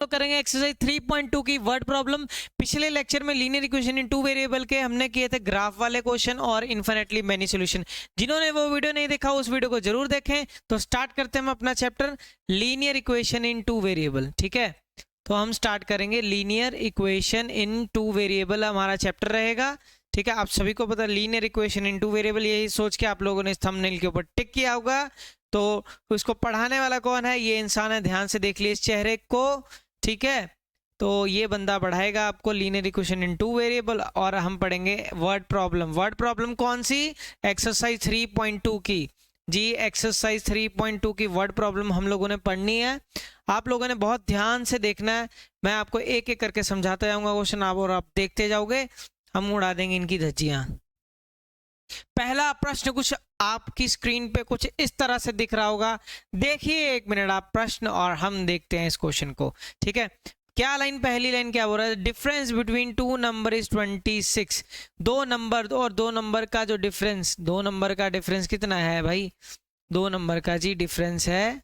तो करेंगे एक्सरसाइज 3.2 की वर्ड प्रॉब्लम। पिछले लेक्चर में linear equation in two variable के हमने किए थे ग्राफ वाले क्वेश्चन और इन्फिनिटली मेनी सॉल्यूशन। जिन्होंने वो वीडियो नहीं देखा उस वीडियो को जरूर देखें। तो स्टार्ट करते हैं हम अपना chapter linear equation in two variable. ठीक है, तो हम स्टार्ट करेंगे linear equation in two variable, हमारा चैप्टर रहेगा। ठीक है, आप सभी को पता linear equation in two variable, यही सोच के आप लोगों ने इस थंबनेल के ऊपर टिक किया होगा। तो उसको पढ़ाने वाला कौन है? ये इंसान है। ध्यान से देख लीजिए इस चेहरे को। ठीक है, तो ये बंदा पढ़ाएगा आपको linear equation in two variable और हम पढ़ेंगे वर्ड प्रॉब्लम। वर्ड प्रॉब्लम कौन सी? एक्सरसाइज 3.2 की। जी, एक्सरसाइज 3.2 की वर्ड प्रॉब्लम हम लोगों ने पढ़नी है। आप लोगों ने बहुत ध्यान से देखना है। मैं आपको एक एक करके समझाता जाऊंगा क्वेश्चन, आप देखते जाओगे, हम उड़ा देंगे इनकी धज्जियां। पहला प्रश्न कुछ आपकी स्क्रीन पे कुछ इस तरह से दिख रहा होगा। देखिए एक मिनट आप प्रश्न और हम देखते हैं इस क्वेश्चन को। ठीक है, क्या लाइन, पहली लाइन क्या बोल रहा है? Difference between two number is 26। दो नंबर और दो नंबर का जो डिफरेंस, दो नंबर का डिफरेंस कितना है भाई? दो नंबर का जी डिफरेंस है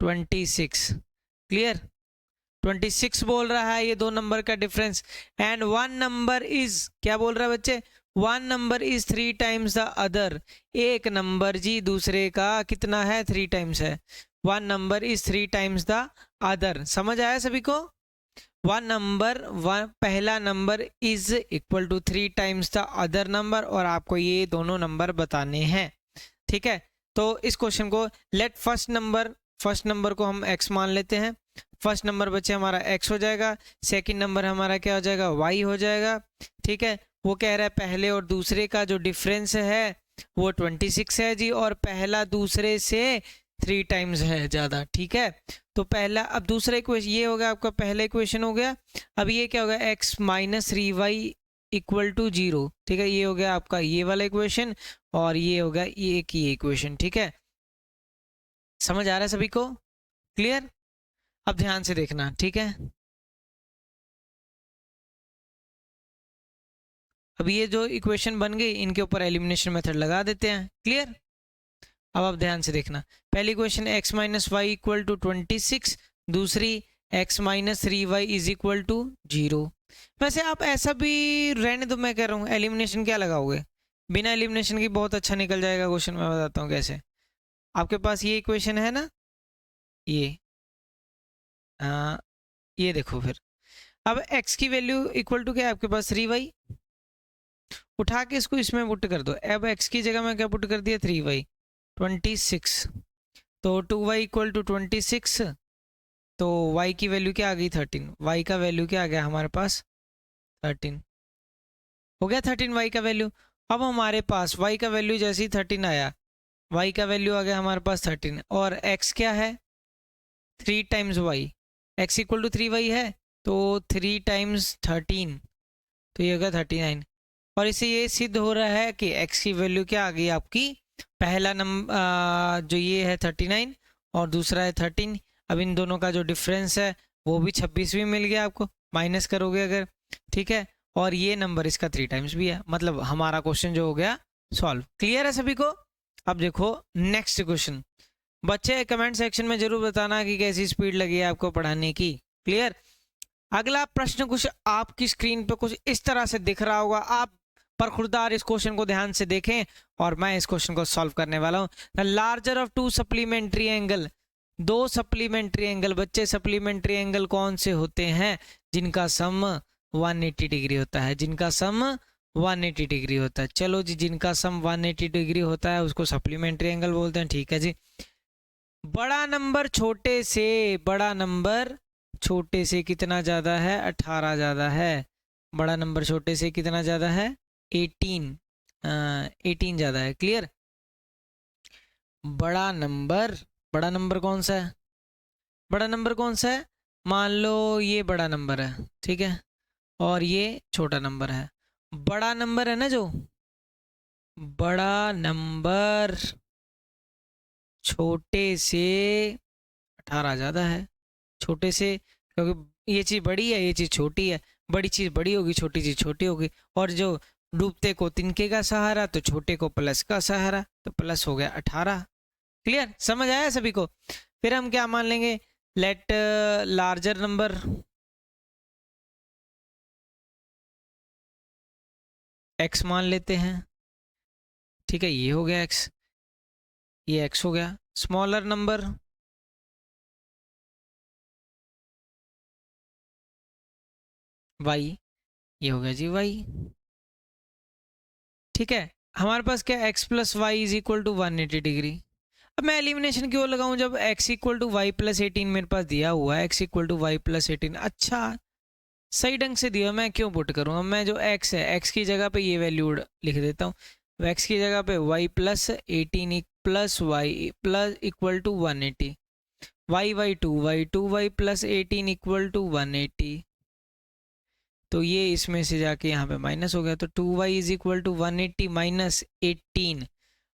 26। क्लियर? 26 बोल रहा है ये दो नंबर का difference. And one number is, क्या बोल रहा है बच्चे? One number is 3 times the other. एक नंबर जी दूसरे का कितना है? 3 टाइम्स है। One number is 3 times the other. समझ आया सभी को? वन नंबर, पहला number is equal to 3 times the other number और आपको ये दोनों नंबर बताने हैं। ठीक है, तो इस क्वेश्चन को लेट फर्स्ट नंबर को हम x मान लेते हैं। फर्स्ट नंबर बच्चे हमारा x हो जाएगा, सेकंड नंबर हमारा क्या हो जाएगा? y हो जाएगा। ठीक है, वो कह रहा है पहले और दूसरे का जो डिफरेंस है वो 26 है जी, और पहला दूसरे से 3 टाइम्स है ज़्यादा। ठीक है, तो पहला, अब दूसरा इक्वेशन ये हो गया आपका, पहला इक्वेशन हो गया। अब ये क्या होगा? x minus 3y equal to 0। ठीक है, ये हो गया आपका ये वाला इक्वेशन और ये हो गया ये की इक्वेशन। ठीक है, समझ आ रहा है सभी को? क्लियर? अब ध्यान से देखना। ठीक है, अब ये जो इक्वेशन बन गई इनके ऊपर एलिमिनेशन मेथड लगा देते हैं। क्लियर? अब आप ध्यान से देखना, पहली equation x minus y equal to 26, दूसरी x minus 3y is equal to 0। वैसे आप ऐसा भी रहने दो, मैं कह रहा हूँ एलिमिनेशन क्या लगाओगे? बिना एलिमिनेशन की बहुत अच्छा निकल जाएगा क्वेश्चन। मैं बताता हूँ कैसे। आपके पास ये इक्वेशन है ना, ये ये देखो फिर। अब x की वैल्यू इक्वल टू क्या है आपके पास? 3y। उठा के इसको इसमें पुट कर दो। अब x की जगह में क्या पुट कर दिया? 3y, 26। तो 2y इक्वल टू 26, तो y की वैल्यू क्या आ गई? 13। y का वैल्यू क्या आ गया हमारे पास? 13 हो गया। 13 y का वैल्यू। अब हमारे पास y का वैल्यू जैसे ही 13 आया, y का वैल्यू आ गया हमारे पास 13, और x क्या है? 3 times y। x equal to 3y है, तो 3 टाइम्स 13, तो ये होगा 39। और इससे ये सिद्ध हो रहा है कि x की वैल्यू क्या आ गई आपकी? पहला नंबर जो ये है 39 और दूसरा है 13। अब इन दोनों का जो डिफरेंस है वो भी 26 भी मिल गया आपको, माइनस करोगे अगर। ठीक है, और ये नंबर इसका 3 टाइम्स भी है। मतलब हमारा क्वेश्चन जो हो गया सॉल्व। क्लियर है सभी को? अब देखो नेक्स्ट क्वेश्चन। बच्चे कमेंट सेक्शन में जरूर बताना कि कैसी स्पीड लगी है आपको पढ़ाने की। क्लियर? अगला प्रश्न कुछ आपकी स्क्रीन पे कुछ इस तरह से दिख रहा होगा। आप पर खुरदार इस क्वेश्चन को ध्यान से देखें और मैं इस क्वेश्चन को सॉल्व करने वाला हूं। The larger of to supplementary angle, दो सप्लीमेंट्री एंगल। बच्चे सप्लीमेंट्री एंगल कौन से होते हैं? जिनका सम 180 डिग्री होता है, जिनका सम 180 डिग्री होता है। चलो जी, जिनका सम 180 डिग्री होता है उसको सप्लीमेंट्री एंगल बोलते हैं। ठीक है जी। बड़ा नंबर छोटे से, बड़ा नंबर छोटे से कितना ज्यादा है? 18 ज्यादा है। बड़ा नंबर छोटे से कितना ज्यादा है? 18। 18 ज्यादा है। क्लियर? बड़ा नंबर कौन सा है? बड़ा नंबर कौन सा है? मान लो ये बड़ा नंबर है, ठीक है, और ये छोटा नंबर है। बड़ा नंबर है ना, जो बड़ा नंबर छोटे से 18 ज्यादा है। छोटे से, क्योंकि ये चीज बड़ी है, ये चीज छोटी है। बड़ी चीज बड़ी होगी, छोटी चीज छोटी होगी। और जो डूबते को तिनके का सहारा, तो छोटे को प्लस का सहारा, तो प्लस हो गया 18। क्लियर? समझ आया सभी को? फिर हम क्या मान लेंगे? लेट लार्जर नंबर x मान लेते हैं, ठीक है, ये हो गया x, ये x हो गया। स्मॉलर नंबर y, ये हो गया जी y, ठीक है। हमारे पास क्या x plus y is equal to 180 degree. अब मैं एलिमिनेशन क्यों लगाऊं जब x equal to y plus 18 मेरे पास दिया हुआ है, x equal to y plus 18, अच्छा सही ढंग से दिया, मैं क्यों पुट करूँ। अब मैं जो x है, x की जगह पे ये वैल्यू लिख देता हूँ, x की जगह पे y plus 18 plus y plus equal to 180, y plus 18 equal to 180, तो ये इसमें से जाके यहाँ पे माइनस हो गया, तो 2y is equal to 180 minus 18,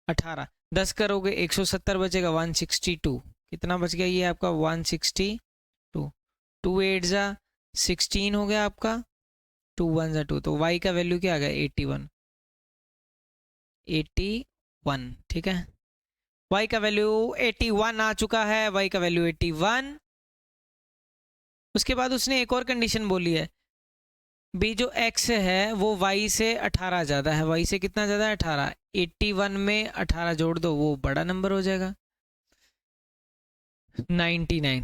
18 10 करोगे 170 बचेगा 162, कितना बच गया ये आपका 162, 2 8 जा 16 हो गया आपका, 2 1 जा 2, तो y का वैल्यू क्या आ गया 81, 81, ठीक है, y का वैल्यू 81 आ चुका है, y का वैल्यू 81। उसके बाद उसने एक और कंडीशन बोली है, बी जो x है वो y से 18 ज़्यादा है, y से कितना ज़्यादा है 18, 81 में 18 जोड़ दो वो बड़ा नंबर हो जाएगा 99,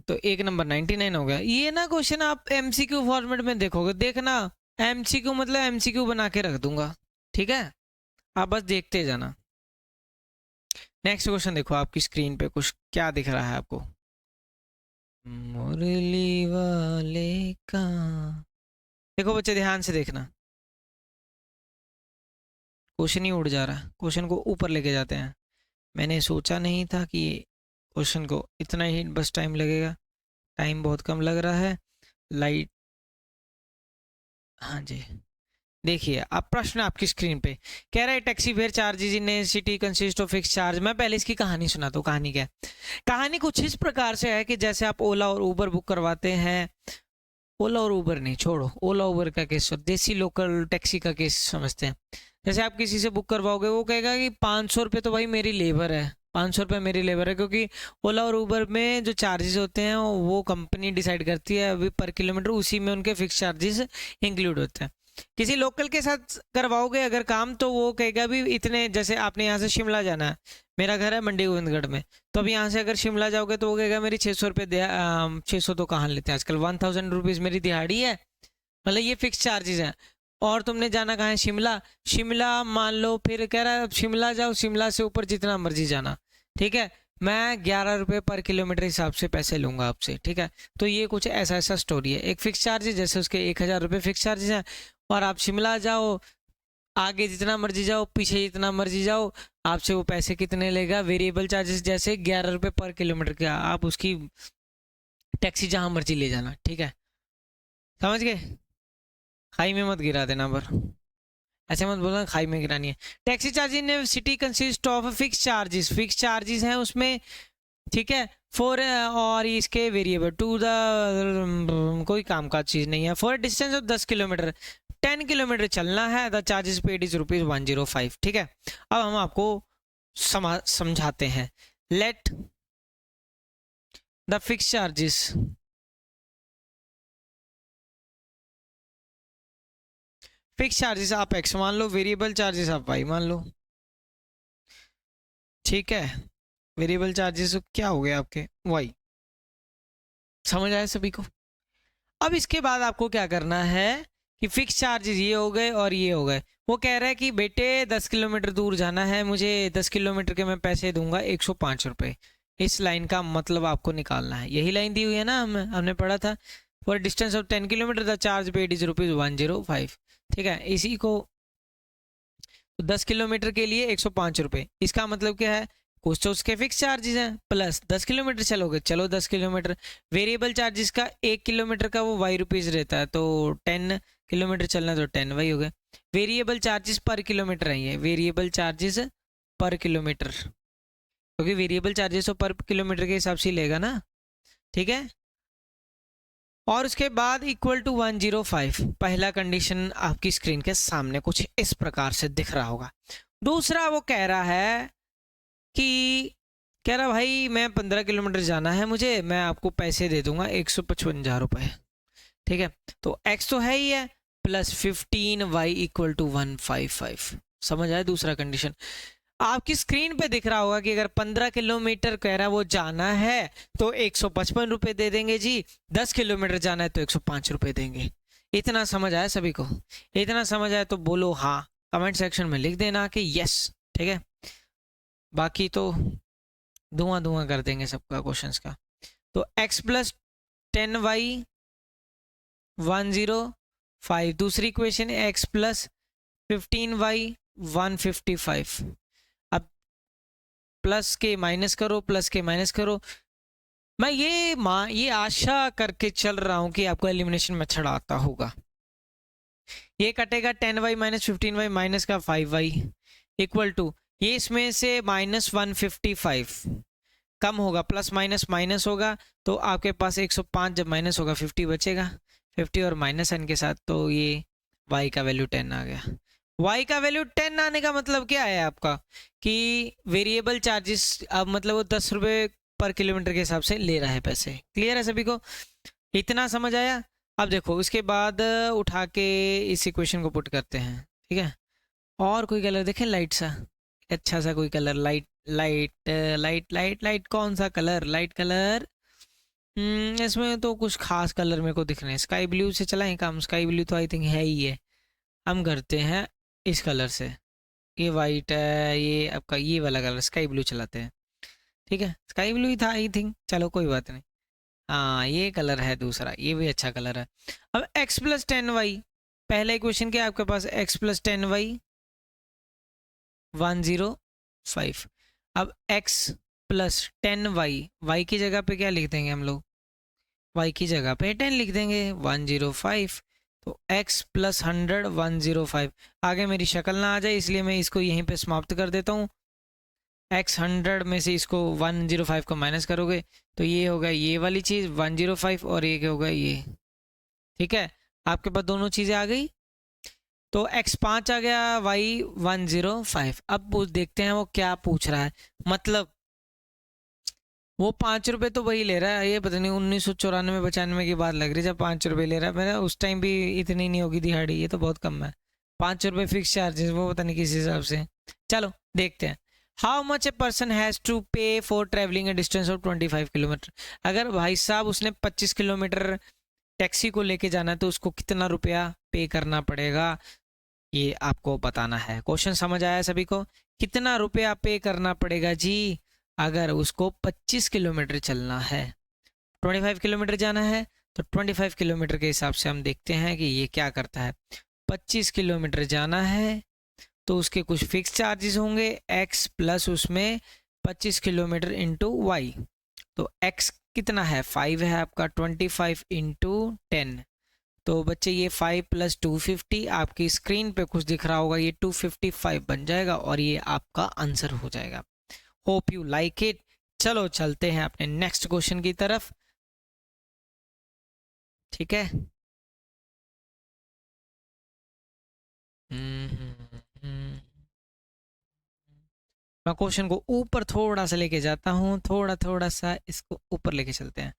तो एक नंबर 99 हो गया। ये ना क्वेश्चन आप एमसीक्यू फॉर्मेट में देखोगे, देखना एमसीक्यू मतलब एमसीक्यू बना के रख दूंगा, ठीक है, आप बस देखते जाना। नेक्स्ट क्वेश्चन देखो आपकी स्क्रीन पे कुछ क्या दिख रहा है आपको, मुरली वाले का, देखो बच्चे ध्यान से देखना, क्वेश्चन ही उड़ जा रहा है, क्वेश्चन को ऊपर लेके जाते हैं। मैंने सोचा नहीं था कि क्वेश्चन को इतना ही बस टाइम लगेगा, टाइम बहुत कम लग रहा है। लाइट, हाँ जी, देखिए अब प्रश्न आपकी स्क्रीन पे कह रहा है taxi fare charges in A city consist of fix charge. मैं पहले इसकी कहानी सुनाता हूँ, कहानी क्या है, कहानी कुछ इस प्रकार से है कि जैसे आप ओला और उबर बुक करवाते हैं, ओला और उबर नहीं छोड़ो, ओला उबर का केस और देसी लोकल टैक्सी का केस समझते हैं। जैसे आप किसी से बुक करवाओगे वो कहेगा कि 500 रुपये तो भाई मेरी लेबर है, 500 रुपये मेरी लेबर है, क्योंकि ओला और उबर में जो चार्जेस होते हैं वो कंपनी डिसाइड करती है अभी पर किलोमीटर, उसी में उनके फिक्स चार्जेस इंक्लूड होते हैं। किसी लोकल के साथ करवाओगे अगर काम तो वो कहेगा भी इतने, जैसे आपने यहाँ से शिमला जाना है, मेरा घर है मंडी गोविंदगढ़ में, तो अब यहाँ से अगर शिमला जाओगे तो वो कहेगा मेरी 600 रुपये 600 तो कहाँ लेते हैं आजकल, 1000 रुपीज़ मेरी दिहाड़ी है, मतलब ये फिक्स चार्जेस हैं। और तुमने जाना कहाँ है, शिमला, शिमला मान लो, फिर कह रहा है शिमला जाओ, शिमला से ऊपर जितना मर्जी जाना, ठीक है, मैं 11 रुपये पर किलोमीटर हिसाब से पैसे लूंगा आपसे, ठीक है। तो ये कुछ ऐसा ऐसा स्टोरी है, एक फिक्स चार्जेस जैसे उसके 1000 रुपये फिक्स चार्जेस हैं, और आप शिमला जाओ, आगे जितना मर्जी जाओ, पीछे जितना मर्जी जाओ, आपसे वो पैसे कितने लेगा, वेरिएबल चार्जेस जैसे 11 रुपये पर किलोमीटर का, आप उसकी टैक्सी जहाँ मर्जी ले जाना, ठीक है, समझ गए। खाई में मत गिरा देना, पर ऐसे मत बोलना खाई में गिरानी है। Taxi charge in city consist of fix charges, fix charges हैं उसमें, ठीक है, फॉर और इसके वेरिएबल टू द कोई काम का चीज़ नहीं है, for distance of 10 kilometre, 10 kilometre चलना है, द चार्जेस पेड इज ₹105, ठीक है। अब हम आपको समझाते हैं, let the fix charges, fix charges आप x मान लो, वेरिएबल चार्जेस आप y मान लो, ठीक है, वेरिएबल चार्जेस क्या हो गए आपके y, समझ आया सभी को। अब इसके बाद आपको क्या करना है कि फिक्स चार्जेस ये हो गए और ये हो गए, वो कह रहा है कि बेटे 10 किलोमीटर दूर जाना है मुझे, 10 किलोमीटर के मैं पैसे दूंगा 105 रुपये, इस लाइन का मतलब आपको निकालना है, यही लाइन दी हुई है ना, हमने पढ़ा था, for distance of 10 kilometre the charge paid is ₹105, ठीक है, इसी को 10 किलोमीटर के लिए 105 रुपये, इसका मतलब क्या है, कुछ तो उसके फिक्स चार्जेस हैं, प्लस 10 किलोमीटर चलोगे, चलो 10 किलोमीटर, वेरिएबल चार्जेस का 1 किलोमीटर का वो वाई रुपीज़ रहता है, तो 10 किलोमीटर चलना तो 10 वाई हो गए, वेरिएबल चार्जेस पर किलोमीटर है, ये वेरिएबल चार्जेस पर किलोमीटर, क्योंकि वेरिएबल चार्जेस तो पर किलोमीटर के हिसाब से लेगा ना, ठीक है। और उसके बाद इक्वल टू 105, पहला कंडीशन आपकी स्क्रीन के सामने कुछ इस प्रकार से दिख रहा होगा। दूसरा वो कह रहा है कि कह रहा भाई मैं 15 किलोमीटर जाना है मुझे, मैं आपको पैसे दे दूंगा 155 रुपये। ठीक है, तो x तो है ही है, प्लस 15y इक्वल टू 155। समझ आया दूसरा कंडीशन? आपकी स्क्रीन पे दिख रहा होगा कि अगर 15 किलोमीटर कह रहा है वो जाना है तो 155 रुपये दे देंगे जी, 10 किलोमीटर जाना है तो 105 रुपये देंगे। इतना समझ आया सभी को? इतना समझ आया तो बोलो हाँ, कमेंट सेक्शन में लिख देना कि यस। ठीक है, बाकी तो धुआं धुआं कर देंगे सबका क्वेश्चंस का। तो x प्लस 10y 105, दूसरी इक्वेशन है x प्लस 15y 155। अब प्लस के माइनस करो, प्लस के माइनस करो। मैं ये आशा करके चल रहा हूं कि आपको एलिमिनेशन मेथड आता होगा। ये कटेगा 10y माइनस 15y माइनस का 5y इक्वल टू, ये इसमें से माइनस 155 कम होगा, प्लस माइनस माइनस होगा, तो आपके पास 105 जब माइनस होगा 50 बचेगा, 50 और माइनस n के साथ, तो ये y का वैल्यू 10 आ गया। y का वैल्यू 10 आने का मतलब क्या है आपका, कि वेरिएबल चार्जेस अब मतलब वो 10 रुपये पर किलोमीटर के हिसाब से ले रहा है पैसे। क्लियर है सभी को? इतना समझ आया? अब देखो उसके बाद उठा के इस इक्वेशन को पुट करते हैं। ठीक है, और कोई कलर देखें लाइट सा, अच्छा सा कोई colour, light light light light light, कौन सा कलर? Light colour. इसमें तो कुछ खास कलर मेरे को दिख रहे हैं। स्काई ब्लू से चलाएं काम? स्काई ब्लू तो आई थिंक है ही है। हम करते हैं इस कलर से, ये वाइट है, ये आपका ये वाला कलर स्काई ब्लू चलाते हैं। ठीक है, स्काई ब्लू ही था आई थिंक, चलो कोई बात नहीं। हाँ ये कलर है दूसरा, ये भी अच्छा कलर है। अब x प्लस 10y, पहला इक्वेशन क्या है आपके पास? x plus 10y 105। अब x प्लस 10y, y की जगह पे क्या लिख देंगे हम लोग? y की जगह पे 10 लिख देंगे, 105। तो x प्लस 100 105। आगे मेरी शक्ल ना आ जाए इसलिए मैं इसको यहीं पे समाप्त कर देता हूँ। x 100 में से इसको 105 को माइनस करोगे तो ये होगा ये वाली चीज़ 105, और ये क्या होगा ये। ठीक है, आपके पास दोनों चीज़ें आ गई। तो x 5 आ गया, y 105। अब वो देखते हैं वो क्या पूछ रहा है। मतलब वो 5 रुपये तो वही ले रहा है, ये पता नहीं 1994-95 की बात लग रही है जब 5 रुपये ले रहा है। मेरा उस टाइम भी इतनी नहीं होगी दिहाड़ी, ये तो बहुत कम है। 5 रुपये फिक्स चार्जेस, वो पता नहीं किस हिसाब से। चलो देखते हैं। How much a person has to pay for travelling a distance of 25 kilometre. अगर भाई साहब उसने 25 किलोमीटर टैक्सी को लेके जाना है तो उसको कितना रुपया पे करना पड़ेगा, ये आपको बताना है। क्वेश्चन समझ आया सभी को? कितना रुपया पे करना पड़ेगा जी अगर उसको 25 किलोमीटर चलना है? 25 किलोमीटर जाना है तो 25 किलोमीटर के हिसाब से हम देखते हैं कि ये क्या करता है। 25 किलोमीटर जाना है तो उसके कुछ फिक्स चार्जेस होंगे x प्लस उसमें 25 किलोमीटर इंटू वाई। तो x कितना है? 5 है आपका, 25 इंटू 10। तो बच्चे ये 5 प्लस 250, आपकी स्क्रीन पे कुछ दिख रहा होगा, ये 255 बन जाएगा और ये आपका आंसर हो जाएगा। Hope you like it. चलो चलते हैं अपने नेक्स्ट क्वेश्चन की तरफ। ठीक है, मैं क्वेश्चन को ऊपर थोड़ा सा लेके जाता हूँ, थोड़ा सा इसको ऊपर लेके चलते हैं।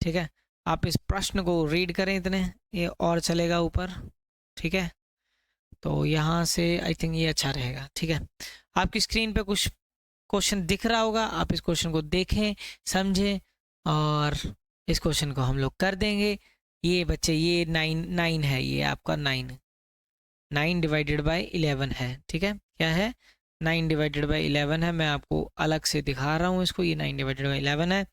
ठीक है, आप इस प्रश्न को रीड करें इतने, ये और चलेगा ऊपर। ठीक है, तो यहाँ से आई थिंक ये अच्छा रहेगा। ठीक है, आपकी स्क्रीन पे कुछ क्वेश्चन दिख रहा होगा, आप इस क्वेश्चन को देखें, समझें, और इस क्वेश्चन को हम लोग कर देंगे। ये बच्चे ये 9 है, ये आपका 9 डिवाइडेड बाय 11 है। ठीक है, क्या है? 9 डिवाइडेड बाय 11 है। मैं आपको अलग से दिखा रहा हूँ इसको, ये 9 डिवाइडेड बाय 11 है।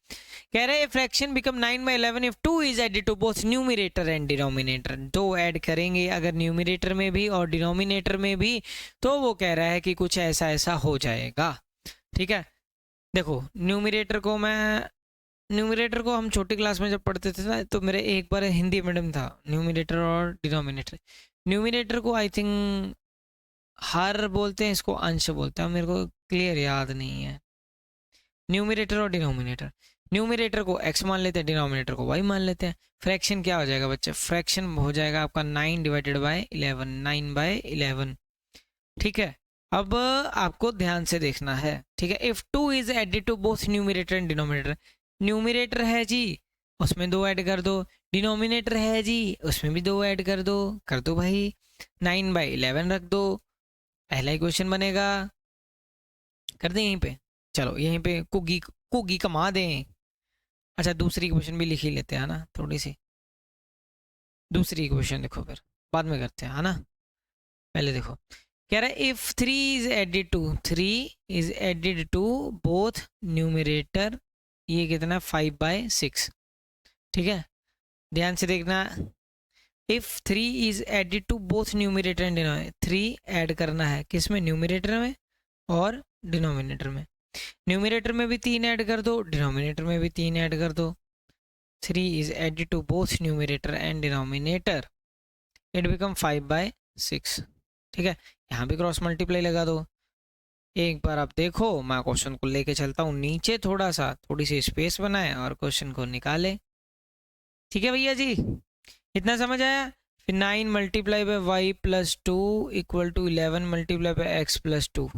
कह रहे हैं fraction become 9 by 11 if 2 is added to both numerator and denominator. 2 add करेंगे अगर न्यूमरेटर में भी और डिनोमिनेटर में भी, तो वो कह रहा है कि कुछ ऐसा ऐसा हो जाएगा। ठीक है, देखो न्यूमरेटर को हम छोटी क्लास में जब पढ़ते थे ना, तो मेरे एक बार हिंदी मीडियम था, न्यूमरेटर और डिनोमिनेटर। न्यूमरेटर को आई थिंक हर बोलते हैं, इसको अंश बोलते हैं, मेरे को क्लियर याद नहीं है। न्यूमरेटर और डिनोमिनेटर, न्यूमरेटर को x मान लेते हैं, डिनोमिनेटर को y मान लेते हैं। फ्रैक्शन क्या हो जाएगा बच्चे? फ्रैक्शन हो जाएगा आपका 9 डिवाइडेड बाय 11, 9 बाय 11। ठीक है, अब आपको ध्यान से देखना है, ठीक है। If 2 is added to both numerator and denominator, numerator है जी उसमें 2 ऐड कर दो, डिनोमिनेटर है जी उसमें भी 2 ऐड कर दो भाई, 9/11 रख दो, पहला इक्वेशन बनेगा। कर दें यहीं पे, चलो यहीं पे कुगी कुगी कमा दें। अच्छा दूसरी इक्वेशन भी लिख ही लेते हैं ना, थोड़ी सी दूसरी इक्वेशन देखो, फिर बाद में करते हैं है ना। पहले देखो कह रहा है if 3 is added to both numerator, ये कितना 5/6, ठीक है। ध्यान से देखना, if 3 is added to both numerator and denominator, 3 add करना है किसमें, न्यूमरेटर में और डिनोमिनेटर में। न्यूमरेटर में भी 3 ऐड कर दो, डिनोमिनेटर में भी 3 ऐड कर दो। 3 is added to both numerator and denominator, it become 5/6, ठीक है। यहाँ भी क्रॉस मल्टीप्लाई लगा दो। एक बार आप देखो, मैं क्वेश्चन को लेके चलता हूँ नीचे, थोड़ी सी स्पेस बनाए और क्वेश्चन को निकाले, ठीक है भैया जी। इतना समझ आया। फिर 9 multiply by y plus 2 equal to 11 multiply by x plus 2,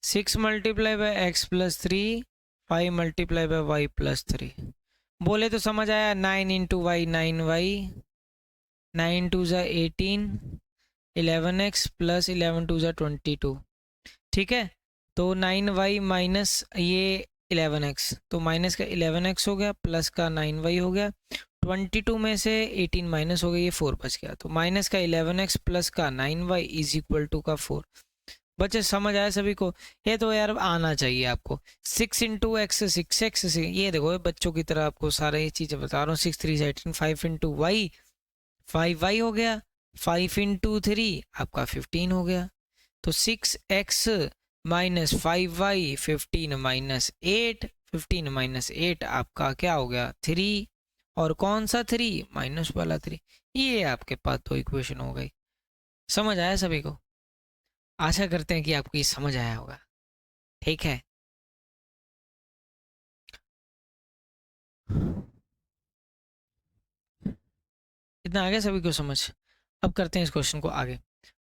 6 multiply by x plus 3, 5 multiply by y plus 3। बोले तो समझ आया, 9 इंटू वाई 9y, 9 2 ज़ा 18, 11x प्लस 11 2 ज़ा 22, ठीक है। तो 9y माइनस ये 11x, तो माइनस का 11x हो गया, प्लस का 9y हो गया, 22 में से 18 माइनस हो गया, ये 4 बच गया। तो माइनस का 11x प्लस का 9y इज इक्वल टू का 4। बच्चे समझ आया सभी को, ये तो यार आना चाहिए आपको। 6 इंटू एक्स 6x, ये देखो बच्चों की तरह आपको सारे ये चीज़ें बता रहा हूँ। 6 3 18, 5 इंटू वाई 5y हो गया, 5 इंटू 3 आपका 15 हो गया। तो 6x minus 5y, 15 minus 8, 15 minus 8 आपका क्या हो गया 3, और कौन सा 3, माइनस वाला 3। ये आपके पास तो इक्वेशन हो गई। समझ आया सभी को? आशा करते हैं कि आपको ये समझ आया होगा, ठीक है। इतना आ गया सभी को समझ। अब करते हैं इस क्वेश्चन को आगे।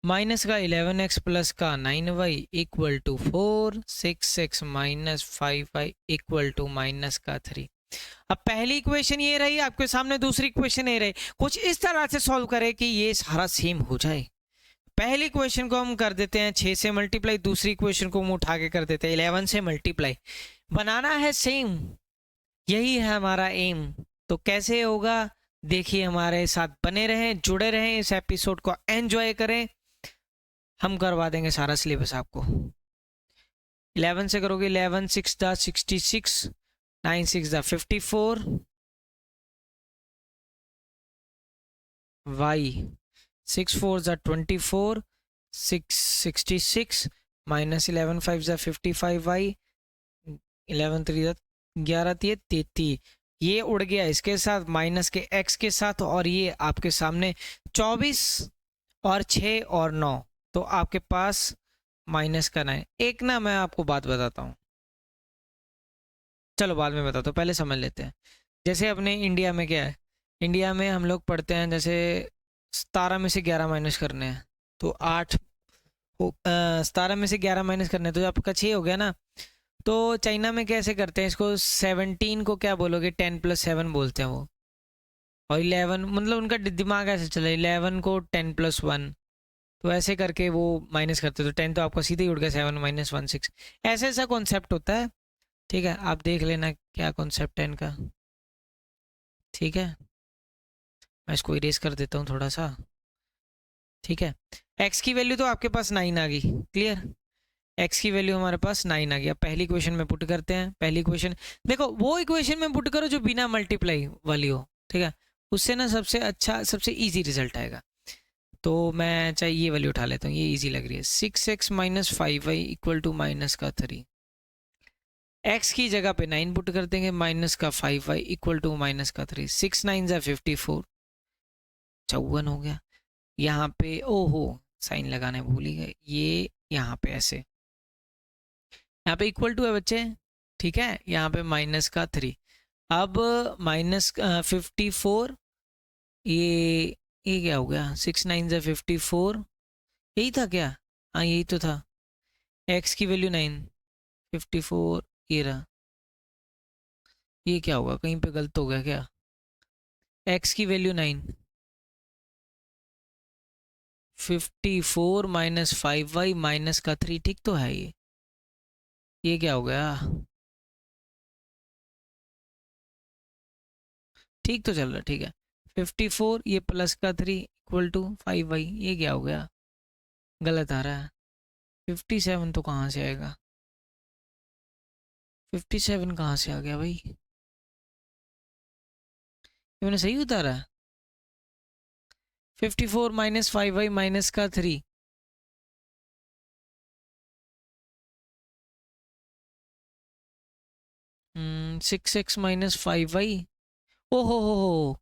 माइनस का 11x प्लस का 9y equal to 4, 6x minus 5y equal to minus का 3। अब पहली इक्वेशन ये रही आपके सामने, दूसरी इक्वेशन ये रही। कुछ इस तरह से सॉल्व करें कि ये सारा सेम हो जाए। पहली इक्वेशन को हम कर देते हैं 6 से मल्टीप्लाई, दूसरी इक्वेशन को हम उठा के कर देते हैं 11 से मल्टीप्लाई। बनाना है सेम, यही है हमारा एम। तो कैसे होगा देखिए, हमारे साथ बने रहें, जुड़े रहें, इस एपिसोड को एंजॉय करें, हम करवा देंगे सारा सिलेबस आपको। 11 से करोगे, 11 6 दा 66, 9 6 दा 54, y 6 4 दा 24, 6 66 माइनस 11 5 दा 55y, 11 3 दा 11 33, ये उड़ गया इसके साथ माइनस के x के साथ, और ये आपके सामने 24 और 6 और 9, तो आपके पास माइनस करना है। एक ना मैं आपको बात बताता हूँ, चलो बाद में बताता हूँ, पहले समझ लेते हैं। जैसे अपने इंडिया में क्या है, इंडिया में हम लोग पढ़ते हैं जैसे 17 में से 11 माइनस करने हैं तो 8, 17 में से 11 माइनस करने हैं तो आपका 6 हो गया ना। तो चाइना में कैसे करते हैं इसको, 17 को क्या बोलोगे, 10 + 7 बोलते हैं वो, और 11 मतलब उनका दिमाग ऐसे चला, 11 को 10 + 1, तो ऐसे करके वो माइनस करते। तो 10 तो आपका सीधे ही उड़ गया, 7 - 1 6, ऐसे ऐसा कॉन्सेप्ट होता है, ठीक है। आप देख लेना क्या कॉन्सेप्ट है इनका, ठीक है। मैं इसको इरेज कर देता हूँ थोड़ा सा, ठीक है। एक्स की वैल्यू तो आपके पास 9 आ गई, क्लियर। एक्स की वैल्यू हमारे पास 9 आ गई। अब पहली इक्वेशन में पुट करते हैं। पहली इक्वेशन देखो, वो इक्वेशन में पुट करो जो बिना मल्टीप्लाई वाली हो, ठीक है, उससे ना सबसे अच्छा, सबसे इजी रिजल्ट आएगा। तो मैं चाहे ये वैल्यू उठा लेता हूँ, ये इजी लग रही है। 6x minus 5y equal to minus का 3, एक्स की जगह पे 9 पुट कर देंगे, माइनस का 5y इक्वल टू माइनस का 3, 6 9 ज़ा 54, 54 हो गया। यहाँ पे ओहो साइन लगाने भूल ही गए, ये यहाँ पे ऐसे, यहाँ पे इक्वल टू है बच्चे, ठीक है, यहाँ पे माइनस का 3। अब माइनस 54, ये क्या हो गया, 6 9 ज़ा 54, यही था क्या, हाँ यही तो था, एक्स की वैल्यू 9, 54 ये रहा। ये क्या होगा, कहीं पे गलत हो गया क्या? एक्स की वैल्यू 9, 54 माइनस 5y माइनस का 3, ठीक तो है ये क्या हो गया? ठीक तो चल रहा, ठीक है। 54 ये प्लस का 3 इक्वल टू 5y, ये क्या हो गया? गलत आ रहा है। 57 तो कहाँ से आएगा? 57 कहाँ से आ गया भाई? ये मैंने सही उतारा है। 54 माइनस 5y माइनस का 3, 6x माइनस 5y। ओहो हो,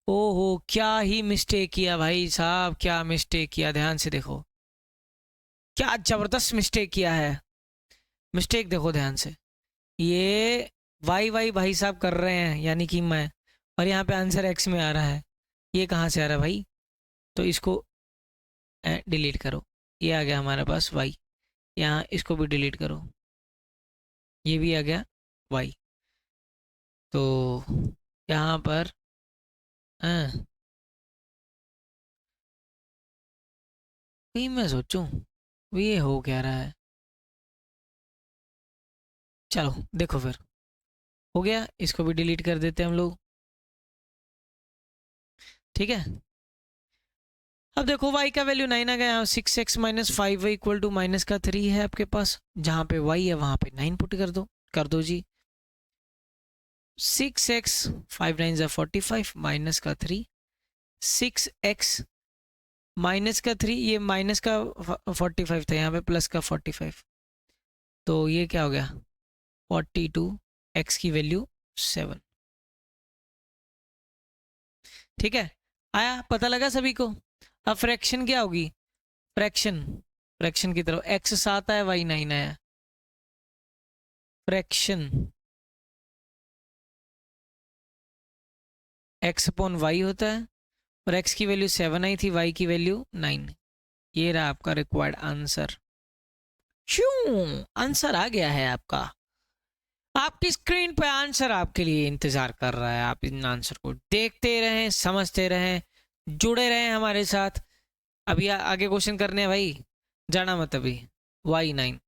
ओहो क्या ही मिस्टेक किया भाई साहब, क्या मिस्टेक किया, ध्यान से देखो, क्या जबरदस्त मिस्टेक किया है। मिस्टेक देखो ध्यान से, ये वाई वाई भाई साहब कर रहे हैं यानी कि मैं, और यहाँ पे आंसर एक्स में आ रहा है। ये कहाँ से आ रहा है भाई? तो इसको डिलीट करो, ये आ गया हमारे पास वाई। यहाँ इसको भी डिलीट करो, ये भी आ गया वाई। तो यहाँ पर कहीं मैं सोचूं ये हो क्या रहा है। चलो देखो फिर, हो गया, इसको भी डिलीट कर देते हैं हम लोग, ठीक है। अब देखो y का वैल्यू 9 आ गया, 6x minus 5y equal to minus का 3 है आपके पास, जहाँ पे y है वहाँ पे 9 पुट कर दो जी। 6x 5 9 जा 45 माइनस का 3, 6x माइनस का 3, ये माइनस का 45 था, यहाँ पे प्लस का 45, तो ये क्या हो गया 42, x की वैल्यू 7, ठीक है। आया, पता लगा सभी को। अब फ्रैक्शन क्या होगी? फ्रैक्शन, फ्रैक्शन की तरफ x 7 आया y 9 आया, फ्रैक्शन x अपॉन वाई होता है, और x की वैल्यू 7 आई थी, y की वैल्यू 9। ये रहा आपका रिक्वायर्ड आंसर। क्यों आंसर आ गया है आपका, आपकी स्क्रीन पे आंसर आपके लिए इंतजार कर रहा है। आप इन आंसर को देखते रहें, समझते रहें, जुड़े रहें हमारे साथ। अभी आगे क्वेश्चन करने हैं भाई, जाना मत अभी। y9,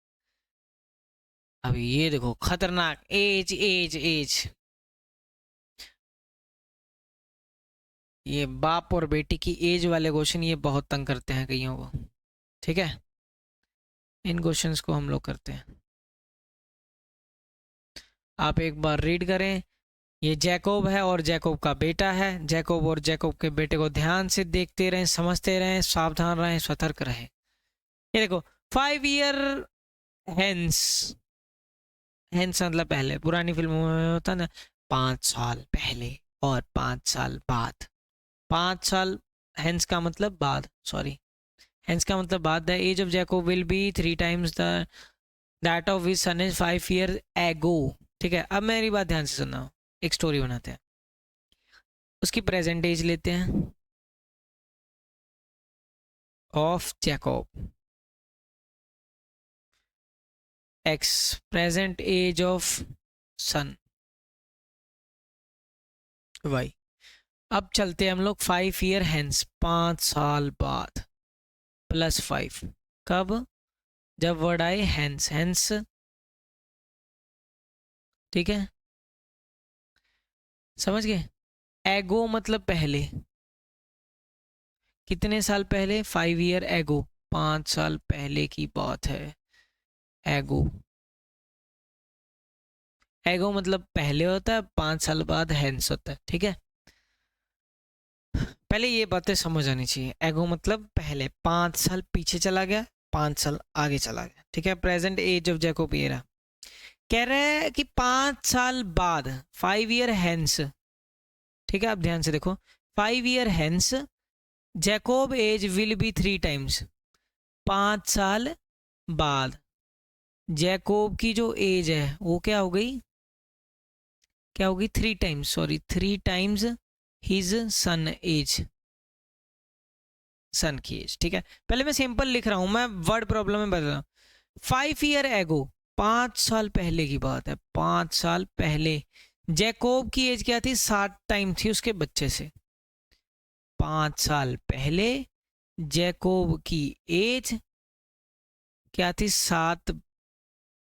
अभी ये देखो खतरनाक, एज एज एज, ये बाप और बेटी की एज वाले क्वेश्चन ये बहुत तंग करते हैं कईयों को, ठीक है। इन क्वेश्चंस को हम लोग करते हैं, आप एक बार रीड करें। ये जैकोब है और जैकोब का बेटा है, जैकोब और जैकोब के बेटे को ध्यान से देखते रहें, समझते रहें, सावधान रहें, सतर्क रहें। ये देखो 5 ईयर हेंस, हेंस मतलब पहले, पुरानी फिल्मों में होता ना 5 साल पहले और 5 साल बाद, 5 साल, हेंस का मतलब बाद, सॉरी, हेंस का मतलब बाद। The age of Jacob will be 3 times the that of his son is 5 years एगो, ठीक है। अब मेरी बात ध्यान से सुनना, एक स्टोरी बनाते हैं, उसकी प्रेजेंट एज लेते हैं of Jacob, x present age of son y. अब चलते हैं हम लोग 5 year हेंस, 5 साल बाद, +5, कब? जब वर्ड आए हेंस, हेंस, ठीक है, समझ गए। एगो मतलब पहले, कितने साल पहले? 5 year एगो, 5 साल पहले की बात है। एगो, एगो मतलब पहले होता है, 5 साल बाद हेंस होता है, ठीक है। पहले ये बातें समझ आनी चाहिए, एगो मतलब पहले, 5 साल पीछे चला गया, 5 साल आगे चला गया, ठीक है। प्रेजेंट एज ऑफ जैकोब ये रहा, कह रहे हैं कि 5 साल बाद, 5 year हेंस, ठीक है। आप ध्यान से देखो, 5 year hence Jacob age will be 3 times, 5 साल बाद जैकोब की जो एज है वो क्या हो गई, क्या होगी? 3 times, sorry, 3 times his son age, son की एज। ठीक है, पहले मैं सिंपल लिख रहा हूं, मैं वर्ड प्रॉब्लम में बता रहा हूं। 5 ईयर एगो, 5 साल पहले की बात है, 5 साल पहले जैकोब की एज क्या थी? 7 टाइम थी उसके बच्चे से। 5 साल पहले जैकोब की एज क्या थी? 7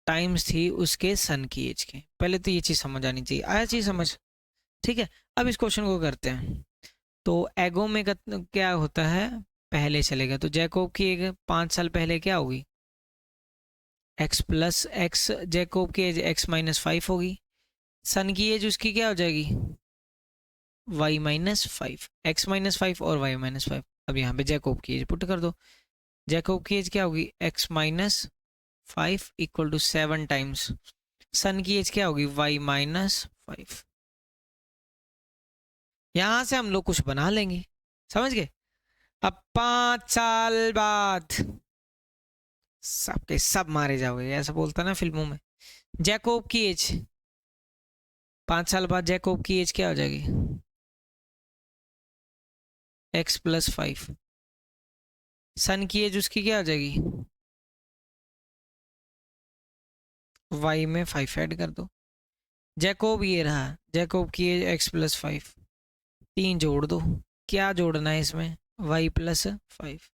टाइम्स थी उसके सन की एज के। पहले तो ये चीज समझ आनी चाहिए, आया चीज समझ? ठीक है, अब इस क्वेश्चन को करते हैं। तो एगो में क्या होता है? पहले चलेगा, तो जैकोब की एज 5 साल पहले क्या होगी? एक्स प्लस एक्स, जैकोब की एज एक्स माइनस 5 होगी। सन की एज उसकी क्या हो जाएगी? वाई माइनस 5, एक्स माइनस 5 और वाई माइनस 5। अब यहाँ पे जैकोब की एज पुट कर दो। जैकोब की एज क्या होगी? X minus 5 equal to 7 times son की एज क्या होगी? Y minus 5। यहां से हम लोग कुछ बना लेंगे, समझ गए? अब 5 साल बाद सबके सब मारे जाओगे, ऐसा बोलता ना फिल्मों में। जैकोब की एज 5 साल बाद, जैकोब की एज क्या हो जाएगी? X plus 5। सन की एज उसकी क्या हो जाएगी? वाई में 5 ऐड कर दो। जैकोब ये रहा, जैकोब की एज एक्स प्लस 5, 3 जोड़ दो। क्या जोड़ना है इसमें? Y plus 5।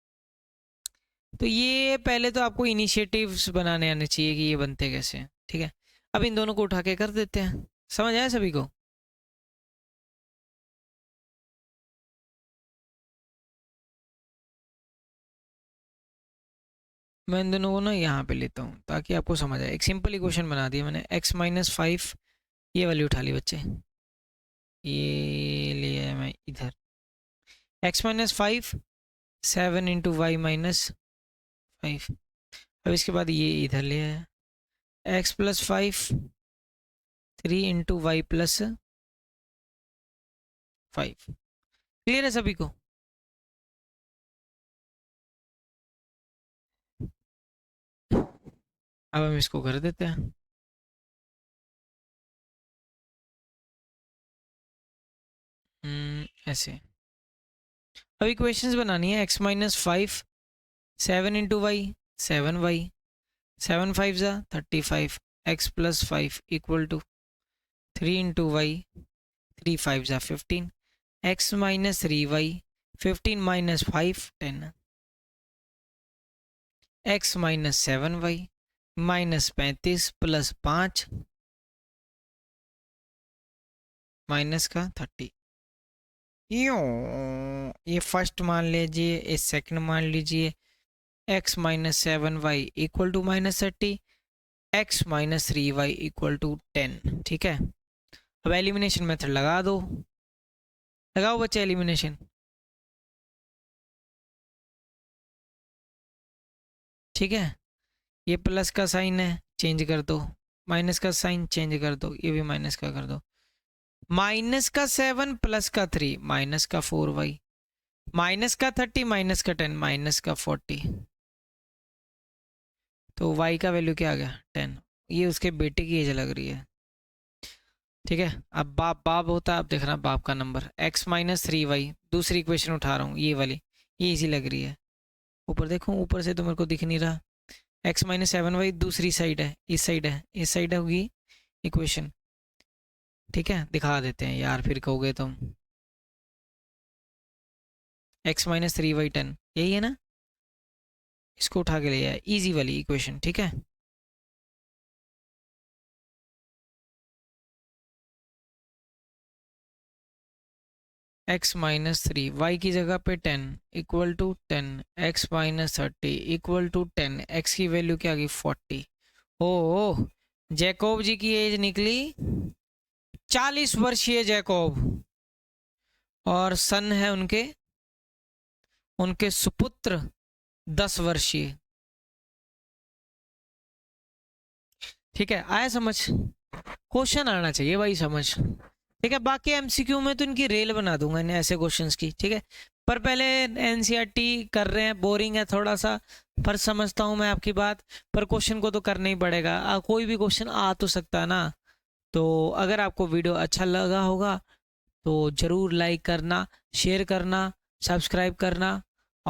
तो ये पहले तो आपको इनिशिएटिव्स बनाने आने चाहिए कि ये बनते कैसे हैं। ठीक है, अब इन दोनों को उठा के कर देते हैं। समझ आया सभी को? मैं इन दोनों को ना यहाँ पे लेता हूँ ताकि आपको समझ आए। एक सिंपल इक्वेशन बना दिया मैंने, एक्स माइनस 5, ये वाली उठा ली बच्चे, ये लिया मैं इधर। X minus 5 7 into y minus 5। अब इसके बाद ये इधर ले आया, x plus 5 3 into y plus 5। Clear है सभी को? अब हम इसको कर देते हैं। ऐसे अब इक्वेशंस बनानी है। X minus 5 7 into Y 7y, 7 5 ज़ा 35, x plus 5 equal to 3 into y 3 5 ज़ा 15, x minus 3y 15 minus 5 10, x minus 7y minus 35 plus 5 minus का 30। ये फर्स्ट मान लीजिए, ये सेकंड मान लीजिए। X minus 7y equal to minus 30, x minus 3y equal to 10। ठीक है, अब एलिमिनेशन मेथड लगा दो, लगाओ बच्चे एलिमिनेशन। ठीक है, ये प्लस का साइन है, चेंज कर दो। माइनस का साइन चेंज कर दो, ये भी माइनस का कर दो। माइनस का 7 प्लस का 3 माइनस का 4y, माइनस का 30 माइनस का 10 माइनस का 40। तो y का वैल्यू क्या आ गया? 10। ये उसके बेटे की एज लग रही है। ठीक है, अब बाप बाप होता है, अब देखना बाप का नंबर। एक्स माइनस 3y, दूसरी इक्वेशन उठा रहा हूँ, ये वाली, ये इजी लग रही है। ऊपर देखो, ऊपर से तो मेरे को दिख नहीं रहा। एक्स माइनस 7y दूसरी साइड है, इस साइड है, इस साइड होगी इक्वेशन। ठीक है, दिखा देते हैं यार, फिर कहोगे तुम। एक्स माइनस 3y 10, यही है ना? इसको उठा के ले आया, इजी वाली इक्वेशन। ठीक है, एक्स माइनस 3 वाई की जगह पे 10 equal to 10, x minus 30 equal to 10, x की वैल्यू क्या आ गई? 40। ओ, जैकोब जी की एज निकली 40 वर्षीय जैकोब, और सन है उनके उनके सुपुत्र 10 वर्षीय। ठीक है, आया समझ? क्वेश्चन आना चाहिए भाई समझ। ठीक है, बाकी एमसीक्यू में तो इनकी रेल बना दूंगा इन्हें ऐसे क्वेश्चंस की। ठीक है, पर पहले एनसीईआरटी कर रहे हैं, बोरिंग है थोड़ा सा, पर समझता हूं मैं आपकी बात। पर क्वेश्चन को तो करना ही पड़ेगा, कोई भी क्वेश्चन आ तो सकता है ना। तो अगर आपको वीडियो अच्छा लगा होगा तो ज़रूर लाइक करना, शेयर करना, सब्सक्राइब करना,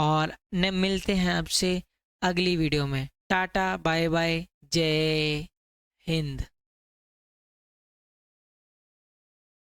और न मिलते हैं आपसे अगली वीडियो में। टाटा बाय बाय, जय हिंद।